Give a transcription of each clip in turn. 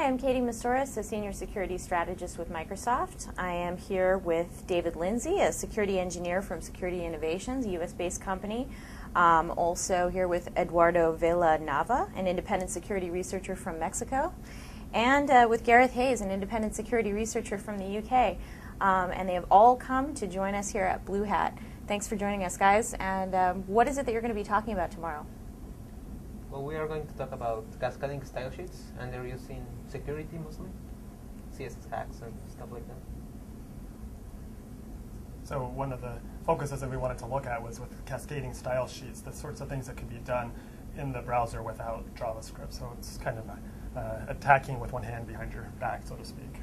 Hi, I'm Katie Moussouris, a Senior Security Strategist with Microsoft. I am here with David Lindsay, a security engineer from Security Innovations, a US-based company. Also here with Eduardo Nava, an independent security researcher from Mexico. And with Gareth Hayes, an independent security researcher from the UK. And they have all come to join us here at BlueHat. Thanks for joining us, guys. And what is it that you're going to be talking about tomorrow? Well, we are going to talk about cascading style sheets, and they're used in security mostly, CSS hacks and stuff like that. So one of the focuses that we wanted to look at was with cascading style sheets, the sorts of things that can be done in the browser without JavaScript. So it's kind of attacking with one hand behind your back, so to speak.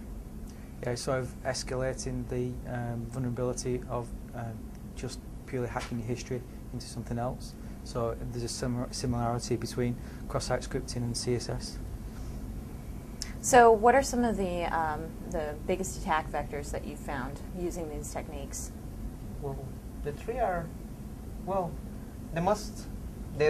Yeah, sort of escalating the vulnerability of just purely hacking your history into something else. So there's a similarity between cross-site scripting and CSS. So what are some of the biggest attack vectors that you've found using these techniques? Well, the three are, well, the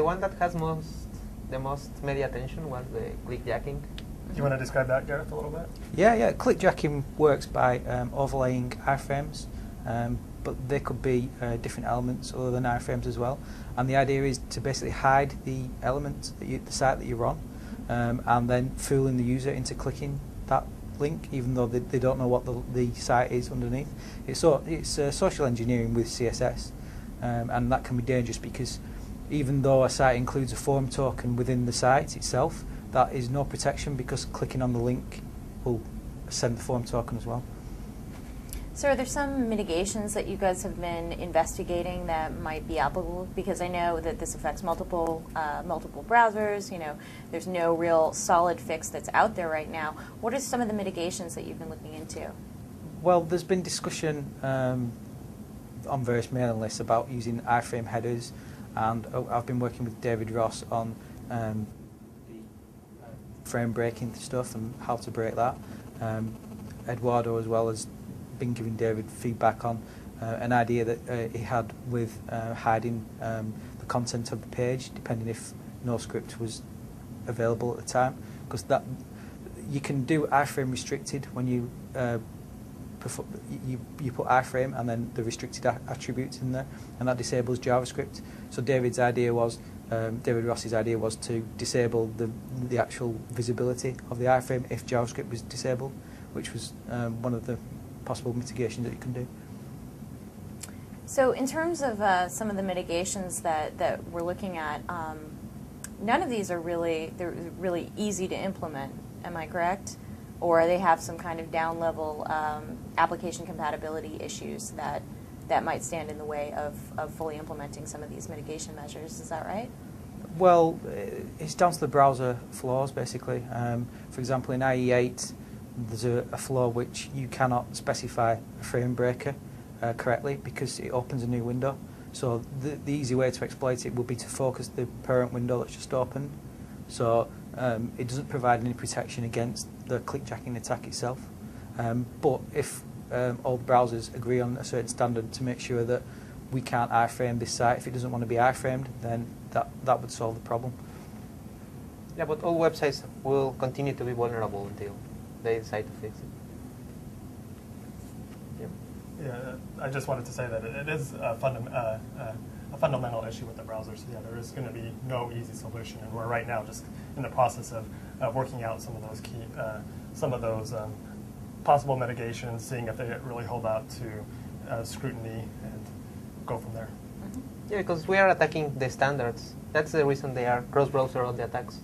one that has the most media attention was the clickjacking. Do you want to describe that, Gareth, a little bit? Yeah. Clickjacking works by overlaying iframes, but they could be different elements other than iframes as well. And the idea is to basically hide the element, the site that you're on, and then fooling the user into clicking that link, even though they don't know what the site is underneath. It's social engineering with CSS, and that can be dangerous because even though a site includes a form token within the site itself, that is no protection because clicking on the link will send the form token as well. So are there some mitigations that you guys have been investigating that might be applicable? Because I know that this affects multiple browsers. You know, there's no real solid fix that's out there right now. What are some of the mitigations that you've been looking into? Well, there's been discussion on various mailing lists about using iframe headers, and I've been working with David Ross on the frame breaking stuff and how to break that. Eduardo as well has been giving David feedback on an idea that he had with hiding the content of the page, depending if no script was available at the time, because that you can do iframe restricted when you you put iframe and then the restricted attributes in there, and that disables JavaScript. So David Ross's idea was to disable the actual visibility of the iframe if JavaScript was disabled, which was one of the possible mitigations that you can do. So in terms of some of the mitigations that we're looking at, none of these are they're really easy to implement, am I correct? Or they have some kind of down-level application compatibility issues that might stand in the way of fully implementing some of these mitigation measures. Is that right? Well, it's down to the browser flaws, basically. For example, in IE8, there's a flaw which you cannot specify a frame breaker correctly because it opens a new window. So the easy way to exploit it would be to focus the parent window that's just opened. So it doesn't provide any protection against the clickjacking attack itself. But if all the browsers agree on a certain standard to make sure that we can't iframe this site, if it doesn't want to be iframed, then that would solve the problem. Yeah, but all websites will continue to be vulnerable until they decide to fix it. Yeah, I just wanted to say that it is a fundamental issue with the browsers. Yeah, there is going to be no easy solution, and we're right now just in the process of working out some of those possible mitigations, seeing if they really hold out to scrutiny, and go from there. Mm-hmm. Yeah, because we are attacking the standards. That's the reason they are cross-browser all the attacks,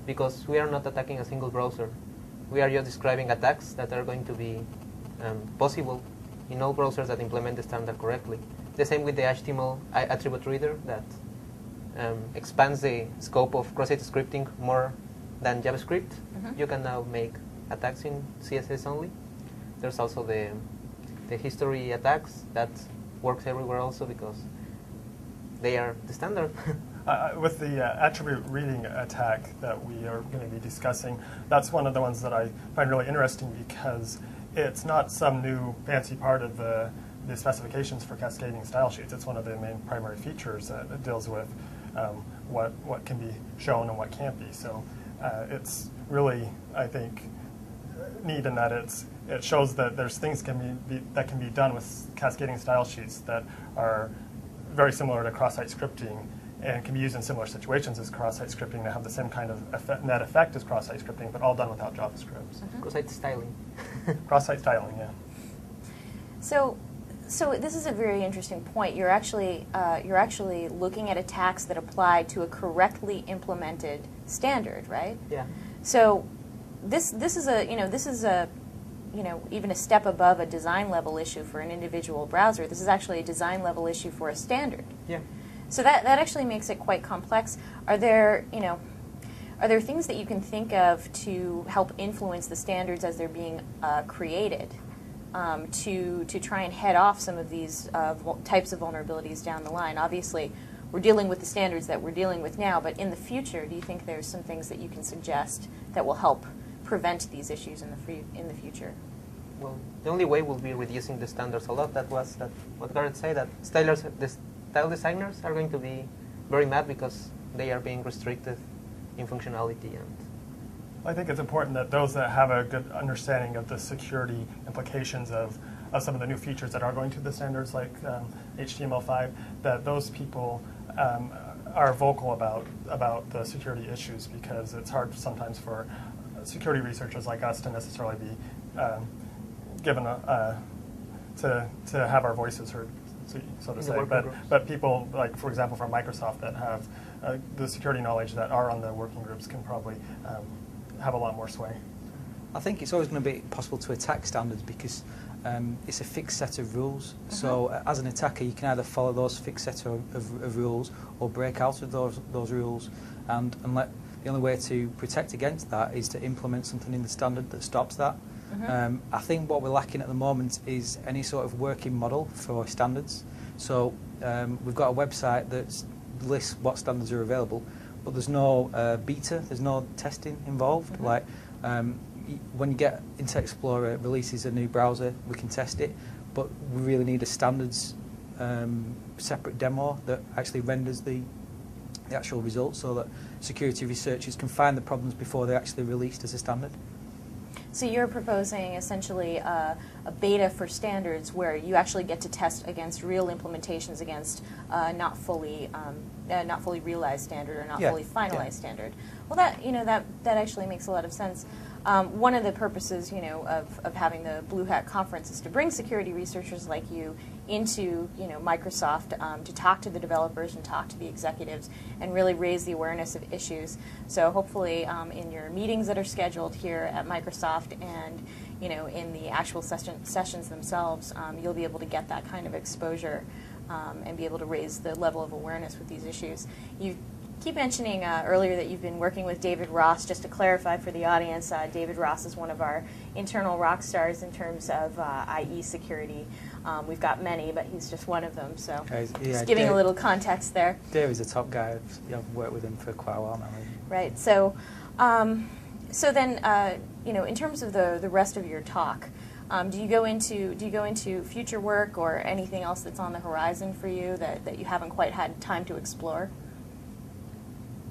because we are not attacking a single browser. We are just describing attacks that are going to be possible in all browsers that implement the standard correctly. The same with the HTML attribute reader that expands the scope of cross-site scripting more than JavaScript. Mm-hmm. You can now make attacks in CSS only. There's also the history attacks that works everywhere also because they are the standard. With the attribute reading attack that we are going to be discussing, that's one of the ones that I find really interesting because it's not some new fancy part of the specifications for cascading style sheets. It's one of the main primary features that it deals with what can be shown and what can't be. So it's really, I think, neat in that it shows that there's things that can be done with cascading style sheets that are very similar to cross-site scripting and can be used in similar situations as cross-site scripting to have the same kind of net effect as cross-site scripting, but all done without JavaScript. Cross-site styling. Cross-site styling, yeah. So this is a very interesting point. You're actually looking at attacks that apply to a correctly implemented standard, right? Yeah. So this is a even a step above a design level issue for an individual browser. This is actually a design level issue for a standard. Yeah. So that actually makes it quite complex. Are there things that you can think of to help influence the standards as they're being created, to try and head off some of these types of vulnerabilities down the line? Obviously, we're dealing with the standards that we're dealing with now, but in the future, do you think there's some things that you can suggest that will help prevent these issues in the future? Well, the only way will be reducing the standards a lot. That was what Garrett said, that the style designers are going to be very mad because they are being restricted in functionality. And I think it's important that those that have a good understanding of the security implications of some of the new features that are going to the standards, like HTML5, that those people are vocal about the security issues, because it's hard sometimes for security researchers like us to necessarily be given to have our voices heard, so to say. But people, like, for example, from Microsoft that have the security knowledge that are on the working groups can probably have a lot more sway. I think it's always going to be possible to attack standards because it's a fixed set of rules. So as an attacker, you can either follow those fixed set of rules or break out of those rules. And the only way to protect against that is to implement something in the standard that stops that. I think what we're lacking at the moment is any sort of working model for standards. So we've got a website that lists what standards are available, but there's no beta, there's no testing involved. Like when you get Internet Explorer releases a new browser, we can test it, but we really need a standards separate demo that actually renders the actual results so that security researchers can find the problems before they're actually released as a standard. So you're proposing essentially a beta for standards where you actually get to test against real implementations against not fully realized standard or not fully finalized standard. Well, that actually makes a lot of sense. One of the purposes, of having the BlueHat conference is to bring security researchers like you into, Microsoft to talk to the developers and talk to the executives and really raise the awareness of issues. So hopefully in your meetings that are scheduled here at Microsoft and, in the actual sessions themselves, you'll be able to get that kind of exposure and be able to raise the level of awareness with these issues. You keep mentioning earlier that you've been working with David Ross. Just to clarify for the audience, David Ross is one of our internal rock stars in terms of IE security. We've got many, but he's just one of them. So just giving a little context there. David's a top guy. I've worked with him for quite a while now. Right. So, so then, in terms of the rest of your talk, do you go into future work or anything else that's on the horizon for you that you haven't quite had time to explore?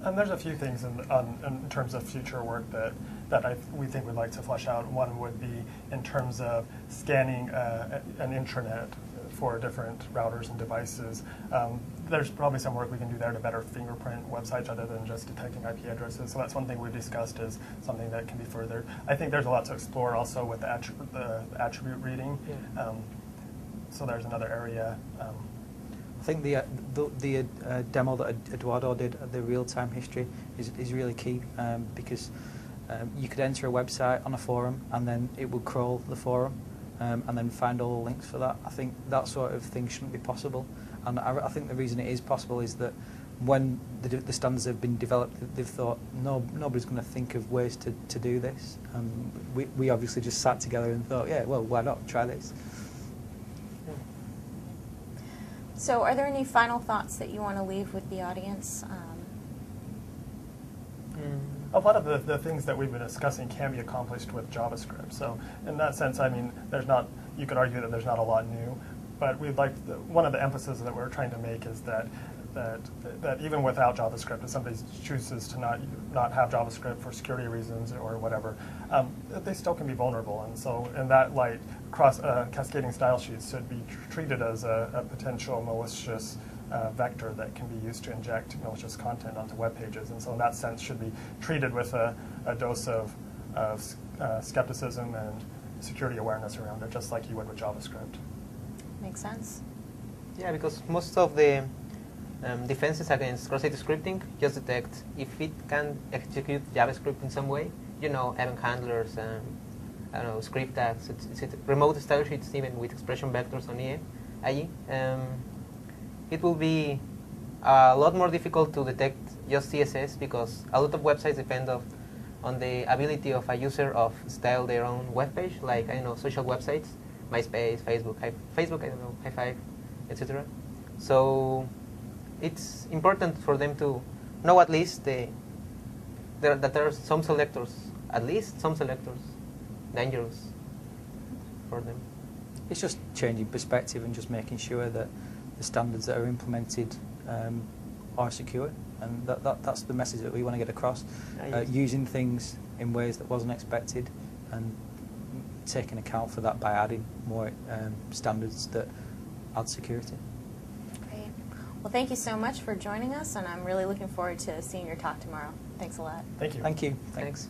There's a few things in terms of future work that we think we'd like to flesh out. One would be in terms of scanning an intranet for different routers and devices. There's probably some work we can do there to better fingerprint websites other than just detecting IP addresses. So that's one thing we discussed as something that can be furthered. I think there's a lot to explore also with the attribute reading. So there's another area. I think the demo that Eduardo did of the real-time history is really key because you could enter a website on a forum and then it would crawl the forum and then find all the links for that. I think that sort of thing shouldn't be possible, and I think the reason it is possible is that when the standards have been developed, they've thought nobody's going to think of ways to do this. We obviously just sat together and thought, yeah, well, why not try this? So are there any final thoughts that you want to leave with the audience? A lot of the things that we've been discussing can be accomplished with JavaScript. So in that sense, I mean, you could argue that there's not a lot new, but we'd like one of the emphases that we're trying to make is that that even without JavaScript, if somebody chooses to not have JavaScript for security reasons or whatever, they still can be vulnerable. And so in that light, cascading style sheets should be treated as a potential malicious vector that can be used to inject malicious content onto web pages. And so in that sense should be treated with a dose of skepticism and security awareness around it, just like you would with JavaScript. Makes sense. Yeah, because most of the defenses against cross-site scripting just detect if it can execute JavaScript in some way. You know, event handlers, I don't know, script tags, remote style sheets, even with expression vectors on IE. It will be a lot more difficult to detect just CSS because a lot of websites depend on the ability of a user of style their own web page, like, I don't know, social websites, MySpace, Facebook, I don't know, High Five, etc. So it's important for them to know at least that there are some selectors, at least some selectors, dangerous for them. It's just changing perspective and just making sure that the standards that are implemented are secure, and that's the message that we want to get across. Yes. Using things in ways that wasn't expected and taking account for that by adding more standards that add security. Great. Well, thank you so much for joining us, and I'm really looking forward to seeing your talk tomorrow. Thanks a lot. Thank you. Thank you. Thanks.